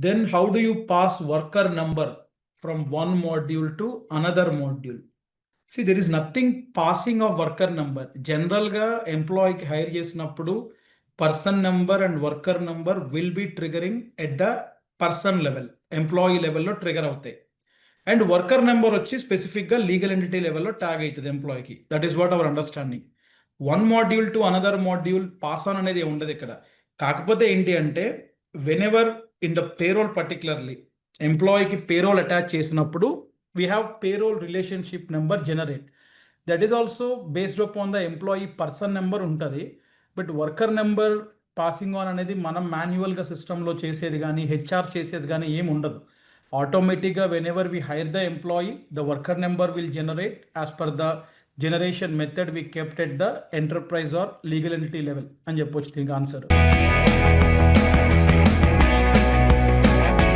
then how do you pass worker number from one module to another module? See, there is nothing passing of worker number. General ga employee ki hire చేసినప్పుడు person number and worker number will be triggering at the person level, employee level లో trigger అవుతాయి. And worker number వచ్చి స్పెసిఫిక్గా legal entity లెవెల్లో tag అవుతుంది ఎంప్లాయీకి. That is what our understanding. One module to another module pass on అనేది ఉండదు ఇక్కడ. కాకపోతే ఏంటి అంటే whenever in the payroll particularly ఎంప్లాయీకి పేరోల్ అటాచ్ చేసినప్పుడు we have payroll relationship number generate. That is also based upon the employee person number ఉంటుంది. But worker number passing on అనేది మనం మాన్యువల్గా సిస్టంలో చేసేది కానీ హెచ్ఆర్ చేసేది కానీ ఏమి ఉండదు. ఆటోమేటిక్గా whenever we hire the employee, the worker number will generate as per the generation method we kept at the enterprise or legal entity level అని చెప్పొచ్చు దీనికి ఆన్సర్.